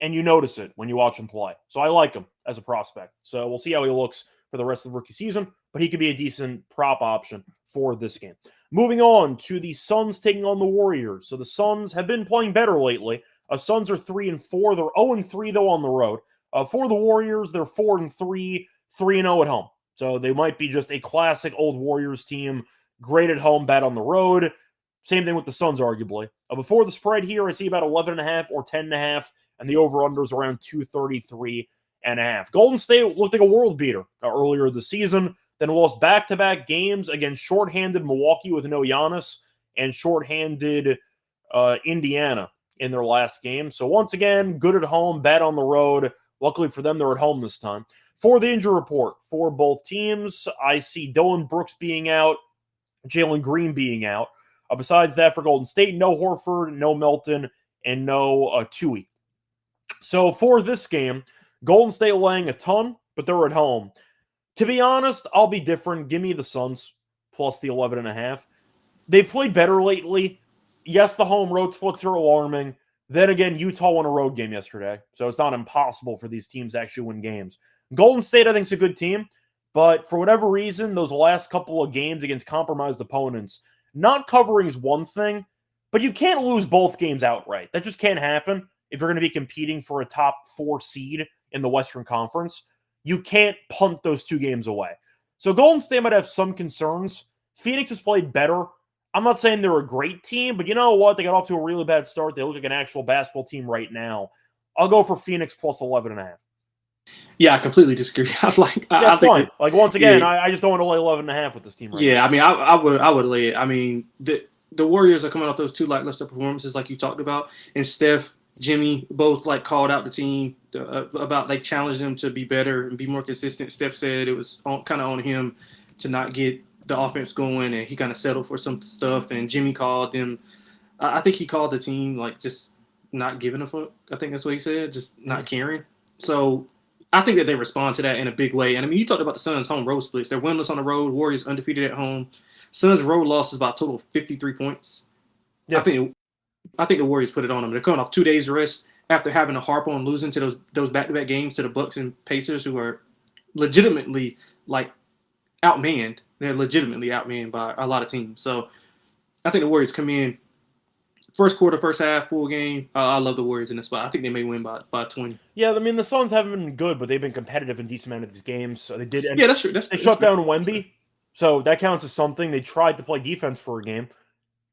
and you notice it when you watch him play. So I like him as a prospect. So we'll see how he looks for the rest of the rookie season, but he could be a decent prop option for this game. Moving on to the Suns taking on the Warriors. So the Suns have been playing better lately. Suns are 3-4. They're 0-3 though on the road. For the Warriors, they're 4-3, 3-0 at home. So they might be just a classic old Warriors team, great at home, bad on the road. Same thing with the Suns, arguably. Before the spread here, I see about 11.5 or 10.5, and the over-under is around 233.5. Golden State looked like a world beater earlier this season, then lost back-to-back games against shorthanded Milwaukee with no Giannis and shorthanded Indiana in their last game. So once again, good at home, bad on the road. Luckily for them, they're at home this time. For the injury report for both teams, I see Dillon Brooks being out, Jalen Green being out. Besides that, for Golden State, no Horford, no Melton, and no Tui. So for this game, Golden State laying a ton, but they're at home. To be honest, I'll be different. Give me the Suns plus the 11.5. They've played better lately. Yes, the home road splits are alarming. Then again, Utah won a road game yesterday, so it's not impossible for these teams to actually win games. Golden State, I think, is a good team, but for whatever reason, those last couple of games against compromised opponents, not covering is one thing, but you can't lose both games outright. That just can't happen if you're going to be competing for a top 4 seed in the Western Conference. You can't punt those 2 games away. So Golden State might have some concerns. Phoenix has played better. I'm not saying they're a great team, but you know what? They got off to a really bad start. They look like an actual basketball team right now. I'll go for Phoenix plus 11.5. Yeah, I completely disagree. That's fine. Once again, yeah. I just don't want to lay 11.5 with this team right now. Yeah, I mean, I would lay it. I mean, the Warriors are coming off those 2 lackluster performances like you talked about, and Steph, Jimmy both called out the team about challenged them to be better and be more consistent. Steph said it was kind of on him to not get the offense going, and he kind of settled for some stuff. And Jimmy called them. I think he called the team just not giving a fuck. I think that's what he said, just not caring. So I think that they respond to that in a big way. And I mean, you talked about the Suns' home road splits. They're winless on the road. Warriors undefeated at home. Suns' road loss is about a total of 53 points. Yeah. I think the Warriors put it on them. They're coming off 2 days rest after having to harp on losing to those back-to-back games to the Bucks and Pacers, who are legitimately outmanned. They're legitimately outmanned by a lot of teams. So I think the Warriors come in first quarter, first half, full game. I love the Warriors in this spot. I think they may win by 20. Yeah, I mean, the Suns haven't been good, but they've been competitive in decent amount of these games. So they did. Yeah, that's true. They shut down Wemby, so that counts as something. They tried to play defense for a game.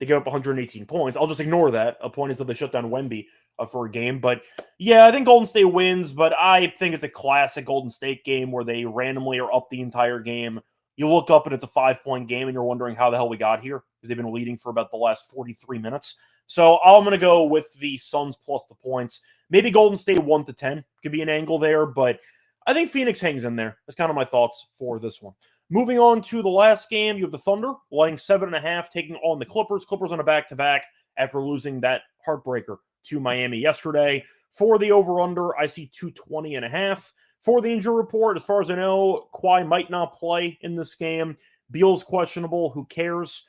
They gave up 118 points. I'll just ignore that. A point is that they shut down Wemby for a game. But yeah, I think Golden State wins, but I think it's a classic Golden State game where they randomly are up the entire game. You look up and it's a 5-point game and you're wondering how the hell we got here because they've been leading for about the last 43 minutes. So I'm going to go with the Suns plus the points. Maybe Golden State 1-10 could be an angle there, but I think Phoenix hangs in there. That's kind of my thoughts for this one. Moving on to the last game, you have the Thunder laying 7.5, taking on the Clippers. Clippers on a back-to-back after losing that heartbreaker to Miami yesterday. For the over-under, I see 220.5. For the injury report, as far as I know, Kawhi might not play in this game. Beal's questionable. Who cares?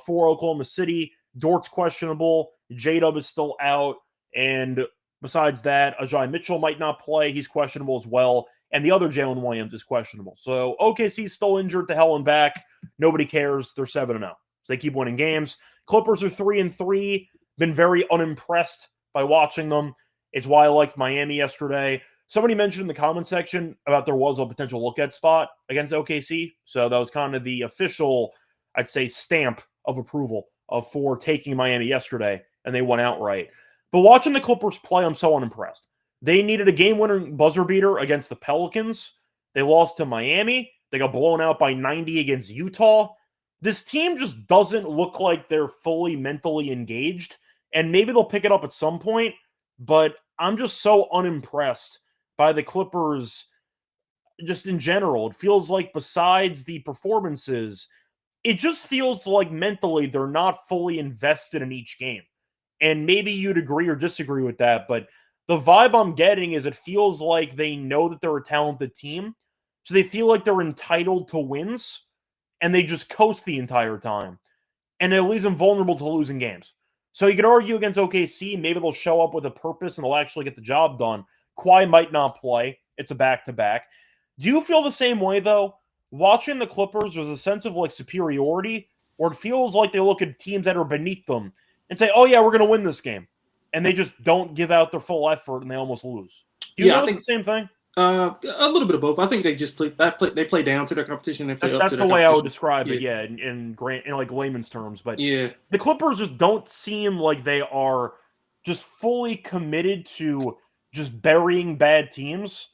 For Oklahoma City, Dort's questionable. J-Dub is still out. And besides that, Ajay Mitchell might not play. He's questionable as well. And the other Jalen Williams is questionable. So OKC's still injured to hell and back. Nobody cares. They're 7-0. So they keep winning games. Clippers are 3-3. Been very unimpressed by watching them. It's why I liked Miami yesterday. Somebody mentioned in the comment section about there was a potential look-at spot against OKC. So that was kind of the official, I'd say, stamp of approval for taking Miami yesterday, and they went outright. But watching the Clippers play, I'm so unimpressed. They needed a game-winning buzzer beater against the Pelicans. They lost to Miami. They got blown out by 90 against Utah. This team just doesn't look like they're fully mentally engaged, and maybe they'll pick it up at some point, but I'm just so unimpressed by the Clippers just in general. It feels like besides the performances, it just feels like mentally they're not fully invested in each game. And maybe you'd agree or disagree with that, but the vibe I'm getting is it feels like they know that they're a talented team, so they feel like they're entitled to wins, and they just coast the entire time. And it leaves them vulnerable to losing games. So you could argue against OKC, maybe they'll show up with a purpose and they'll actually get the job done. Kawhi might not play. It's a back-to-back. Do you feel the same way, though? Watching the Clippers, there's a sense of like superiority where it feels like they look at teams that are beneath them and say, oh, yeah, we're going to win this game. And they just don't give out their full effort and they almost lose. Do you notice the same thing? A little bit of both. I think they just play down to their competition. They play up to their competition. That's the way I would describe it, in like layman's terms. But the Clippers just don't seem like they are just fully committed to just burying bad teams.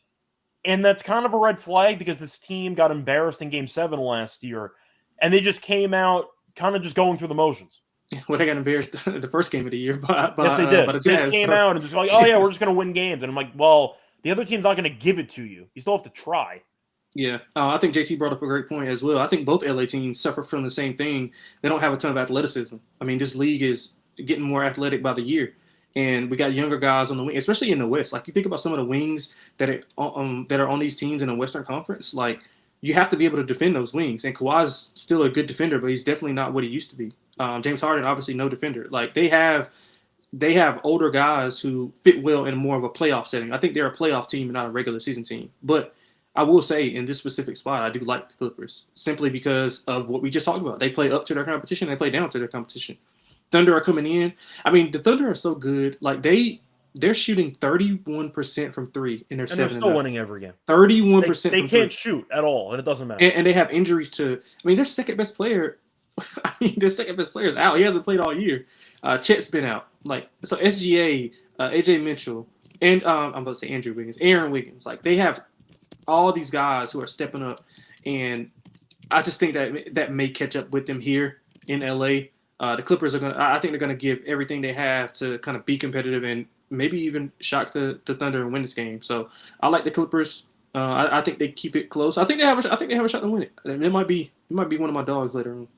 And that's kind of a red flag because this team got embarrassed in Game 7 last year. And they just came out kind of just going through the motions. Well, they got embarrassed the first game of the year. Yes, they did. They just came out and just like, oh, yeah, we're just going to win games. And I'm like, well, the other team's not going to give it to you. You still have to try. Yeah, I think JT brought up a great point as well. I think both LA teams suffer from the same thing. They don't have a ton of athleticism. I mean, this league is getting more athletic by the year. And we got younger guys on the wing, especially in the West. Like, you think about some of the wings that are on these teams in the Western Conference. Like, you have to be able to defend those wings. And Kawhi's still a good defender, but he's definitely not what he used to be. James Harden, obviously, no defender. Like, they have older guys who fit well in more of a playoff setting. I think they're a playoff team and not a regular season team. But I will say, in this specific spot, I do like the Clippers simply because of what we just talked about. They play up to their competition. They play down to their competition. Thunder are coming in. I mean, the Thunder are so good. Like, they're shooting 31% from three in their 7 and they're still winning every game. 31%. They can't shoot at all, and it doesn't matter. And they have injuries to. I mean, their second best player. Their second best player is out. He hasn't played all year. Chet's been out. Like, so SGA, AJ Mitchell, and I'm about to say Andrew Wiggins, Aaron Wiggins. Like, they have all these guys who are stepping up, and I just think that may catch up with them here in LA. The Clippers I think they're gonna give everything they have to kind of be competitive and maybe even shock the Thunder and win this game. So I like the Clippers. I think they keep it close. I think they have a shot to win it. It might be one of my dogs later on.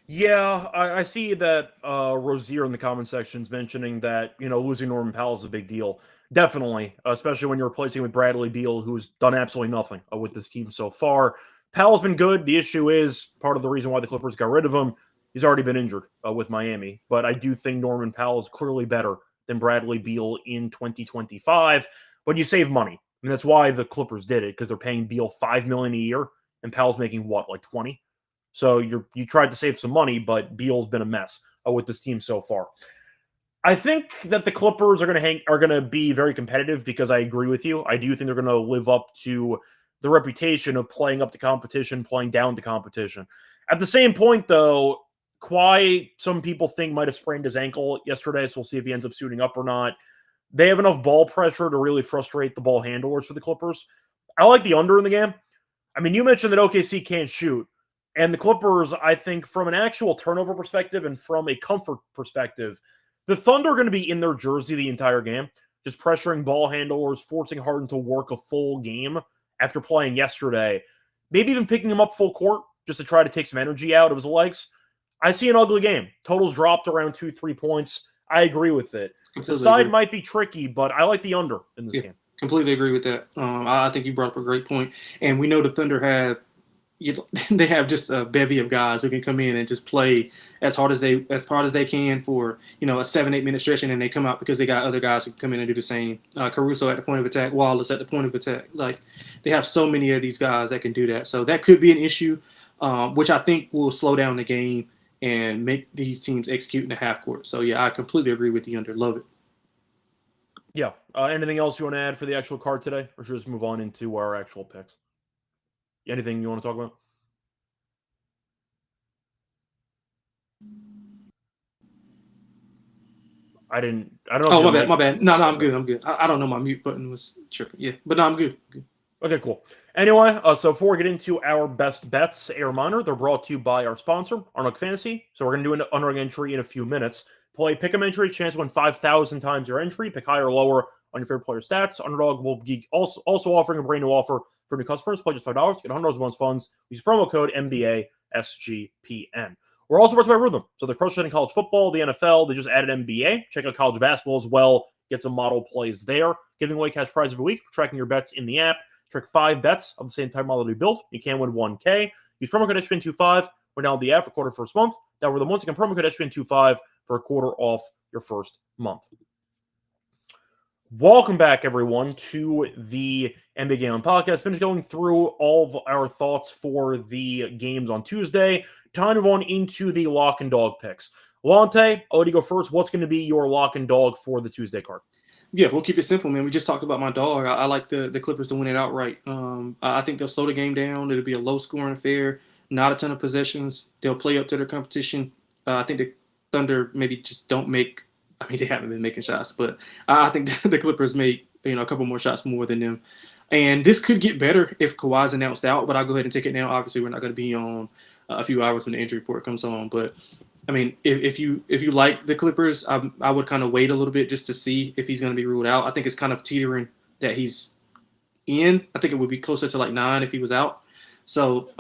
Yeah, I see that Rozier in the comment sections mentioning that, losing Norman Powell is a big deal. Definitely, especially when you're replacing with Bradley Beal, who's done absolutely nothing with this team so far. Powell's been good. The issue is part of the reason why the Clippers got rid of him. He's already been injured with Miami. But I do think Norman Powell is clearly better than Bradley Beal in 2025. But you save money. I mean, that's why the Clippers did it, because they're paying Beal $5 million a year, and Powell's making what, like 20? So you tried to save some money, but Beal's been a mess with this team so far. I think that the Clippers are going to be very competitive because I agree with you. I do think they're going to live up to the reputation of playing up to competition, playing down to competition. At the same point, though, Kawhi, some people think might have sprained his ankle yesterday, so we'll see if he ends up suiting up or not. They have enough ball pressure to really frustrate the ball handlers for the Clippers. I like the under in the game. I mean, you mentioned that OKC can't shoot. And the Clippers, I think, from an actual turnover perspective and from a comfort perspective, the Thunder are going to be in their jersey the entire game, just pressuring ball handlers, forcing Harden to work a full game after playing yesterday. Maybe even picking him up full court just to try to take some energy out of his legs. I see an ugly game. Totals dropped around 2-3 points. I agree with it. The side might be tricky, but I like the under in this game. Completely agree with that. I think you brought up a great point. And we know the Thunder have they have just a bevy of guys who can come in and just play as hard as they can for a 7-8 minute stretch, and then they come out because they got other guys who can come in and do the same. Caruso at the point of attack, Wallace at the point of attack. Like, they have so many of these guys that can do that. So that could be an issue, which I think will slow down the game and make these teams execute in the half court. So yeah, I completely agree with the under. Love it. Yeah. Anything else you want to add for the actual card today, or should we just move on into our actual picks? Anything you want to talk about? I don't know. Oh, my bad. No, I'm good. I don't know. My mute button was tripping. Yeah, but no, I'm good. Okay, cool. Anyway, so before we get into our best bets, a reminder, they're brought to you by our sponsor, Underdog Fantasy. So we're going to do an Underdog entry in a few minutes. Play Pick'em entry, chance to win 5,000 times your entry. Pick higher or lower on your favorite player stats. Underdog will be also offering a brand new offer for new customers. Play just $5, get $100 bonus funds. Use promo code NBA SGPN. We're also brought to you by Rhythm. So they're crushing college football, the NFL. They just added NBA. Check out college basketball as well. Get some model plays there. Giving away cash prize of the week for tracking your bets in the app. Track 5 bets of the same type model you built. You can win $1K. Use promo code SGPN25 or download the app for quarter first month. That were the once again promo code SGPN25 for a quarter off your first month. Welcome back, everyone, to the NBA Gambling Podcast. Finished going through all of our thoughts for the games on Tuesday. Time to move on into the lock and dog picks. Lonte, I'll let you go first. What's going to be your lock and dog for the Tuesday card? Yeah, we'll keep it simple, man. We just talked about my dog. I like the Clippers to win it outright. I think they'll slow the game down. It'll be a low-scoring affair, not a ton of possessions. They'll play up to their competition. I think the Thunder maybe just don't make – I mean, they haven't been making shots, but I think the Clippers make a couple more shots more than them. And this could get better if Kawhi's announced out, but I'll go ahead and take it now. Obviously, we're not going to be on a few hours when the injury report comes on. But, I mean, if you like the Clippers, I would kind of wait a little bit just to see if he's going to be ruled out. I think it's kind of teetering that he's in. I think it would be closer to like 9 if he was out. So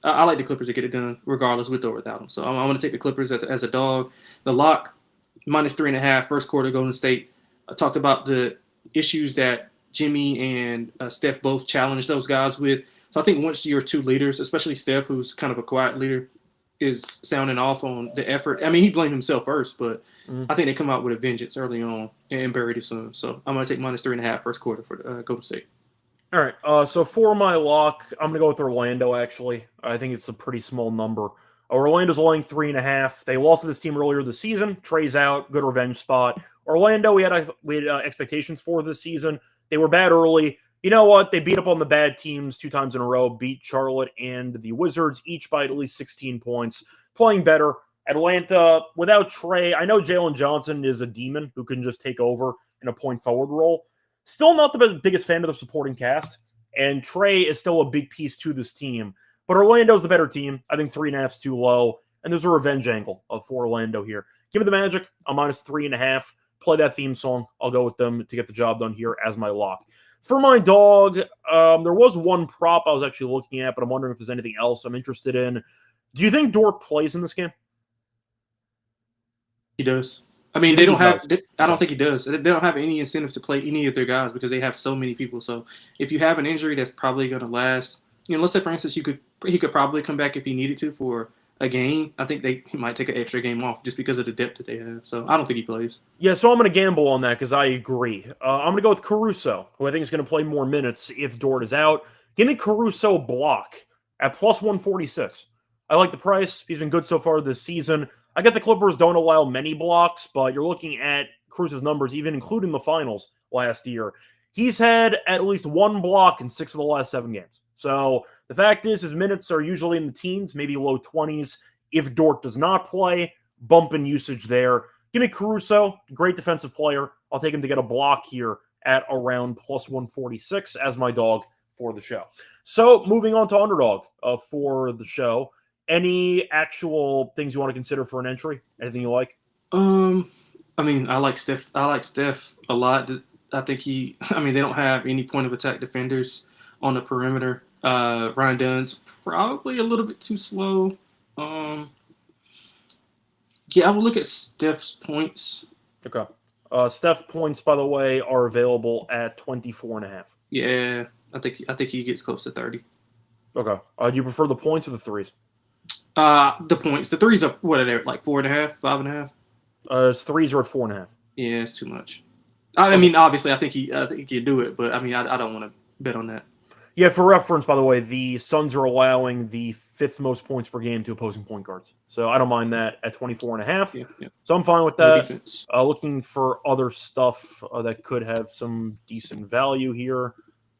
I like the Clippers to get it done regardless with or without him. So I'm going to take the Clippers as a dog. The lock, -3.5, first quarter, Golden State. I talked about the issues that Jimmy and Steph both challenged those guys with. So I think once your two leaders, especially Steph, who's kind of a quiet leader, is sounding off on the effort. I mean, he blamed himself first, but I think they come out with a vengeance early on and buried it soon. So I'm going to take -3.5 first quarter for Golden State. All right, so for my lock, I'm going to go with Orlando, actually. I think it's a pretty small number. Orlando's laying 3.5. They lost to this team earlier this season. Trey's out. Good revenge spot. Orlando, we had expectations for this season. They were bad early. You know what? They beat up on the bad teams 2 times in a row. Beat Charlotte and the Wizards, each by at least 16 points. Playing better. Atlanta, without Trey, I know Jalen Johnson is a demon who can just take over in a point-forward role. Still not the biggest fan of the supporting cast. And Trey is still a big piece to this team. But Orlando's the better team. I think 3.5 is too low. And there's a revenge angle for Orlando here. Give me the Magic. I'm -3.5. Play that theme song. I'll go with them to get the job done here as my lock. For my dog, there was one prop I was actually looking at, but I'm wondering if there's anything else I'm interested in. Do you think Dort plays in this game? He does. I mean, they don't have – I don't think he does. They don't have any incentive to play any of their guys because they have so many people. So if you have an injury that's probably going to last – let's say, for instance, he could probably come back if he needed to for a game. I think he might take an extra game off just because of the depth that they have. So I don't think he plays. Yeah, so I'm going to gamble on that because I agree. I'm going to go with Caruso, who I think is going to play more minutes if Dort is out. Give me Caruso block at +146. I like the price. He's been good so far this season. I get the Clippers don't allow many blocks, but you're looking at Caruso's numbers, even including the finals last year. He's had at least 1 block in 6 of the last 7 games. So the fact is his minutes are usually in the teens, maybe low 20s. If Dort does not play, bump in usage there. Give me Caruso, great defensive player. I'll take him to get a block here at around +146 as my dog for the show. So moving on to Underdog for the show. Any actual things you want to consider for an entry? Anything you like? I mean, I like Steph. I like Steph a lot. I think they don't have any point of attack defenders on the perimeter. Ryan Dunn's probably a little bit too slow. I would look at Steph's points. Okay. Steph points, by the way, are available at 24.5. Yeah, I think he gets close to 30. Okay. Do you prefer the points or the threes? The points. The threes are, what are they, like 4.5, 5.5? Threes are at 4.5. Yeah, it's too much. I mean, obviously, I think he do it, but I mean, I don't want to bet on that. Yeah, for reference, by the way, the Suns are allowing the 5th most points per game to opposing point guards. So I don't mind that at 24.5. Yeah. So I'm fine with that. Looking for other stuff that could have some decent value here.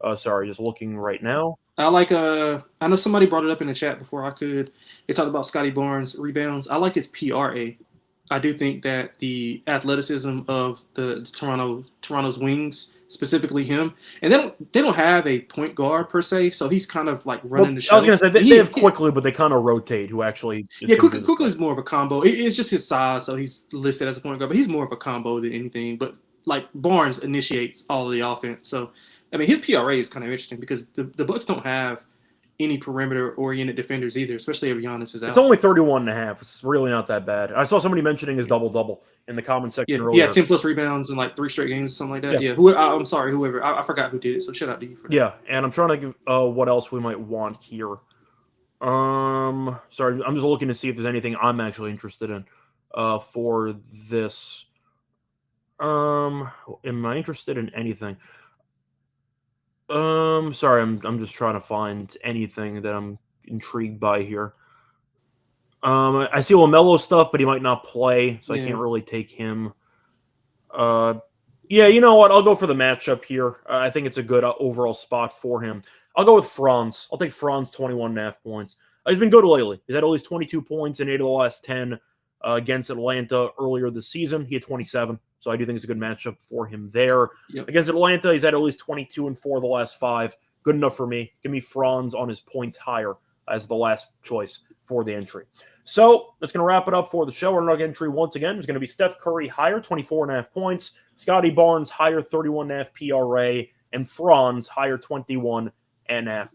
Just looking right now. I like I know somebody brought it up in the chat before I could. They talked about Scotty Barnes rebounds. I like his PRA. I do think that the athleticism of the Toronto's wings, specifically him, and they don't have a point guard per se, so he's kind of like running the show. I was going to say they have Quickly, but they kind of rotate who actually. Quickly is more of a combo. It's just his size, so he's listed as a point guard, but he's more of a combo than anything. But like Barnes initiates all of the offense, so I mean his PRA is kind of interesting because the Bucks don't have any perimeter-oriented defenders either, especially if Giannis is out. It's only 31.5. It's really not that bad. I saw somebody mentioning his double-double in the comment section earlier. Yeah, 10-plus rebounds in like 3 straight games or something like that. Yeah. I'm sorry, whoever. I forgot who did it, so shout out to you for that. Yeah, and I'm trying to give what else we might want here. Sorry, I'm just looking to see if there's anything I'm actually interested in. for this. Am I interested in anything? Sorry, I'm just trying to find anything that I'm intrigued by here. I see LaMelo stuff, but he might not play, so I can't really take him. Yeah, you know what? I'll go for the matchup here. I think it's a good overall spot for him. I'll go with Franz. I'll take Franz 21.5 points. He's been good lately. He's had at least 22 points in 8 of the last 10 against Atlanta earlier this season. He had 27, so I do think it's a good matchup for him there. Yep. Against Atlanta, he's had at least 22 and 4 of the last 5. Good enough for me. Give me Franz on his points higher as the last choice for the entry. So that's going to wrap it up for the show. Underdog entry once again is going to be Steph Curry higher, 24.5 points. Scotty Barnes higher, 31.5 PRA. And Franz higher, 21.5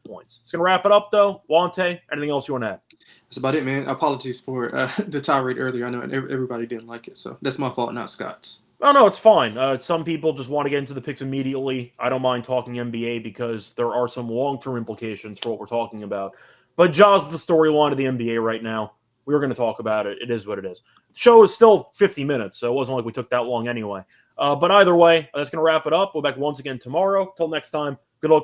points. It's going to wrap it up, though. Lonte, anything else you want to add? That's about it, man. Apologies for the tirade earlier. I know everybody didn't like it, so that's my fault, not Scott's. Oh, no, it's fine. Some people just want to get into the picks immediately. I don't mind talking NBA because there are some long-term implications for what we're talking about. But Ja's the storyline of the NBA right now. We were going to talk about it. It is what it is. The show is still 50 minutes, so it wasn't like we took that long anyway. But either way, that's going to wrap it up. We'll be back once again tomorrow. Till next time, good luck.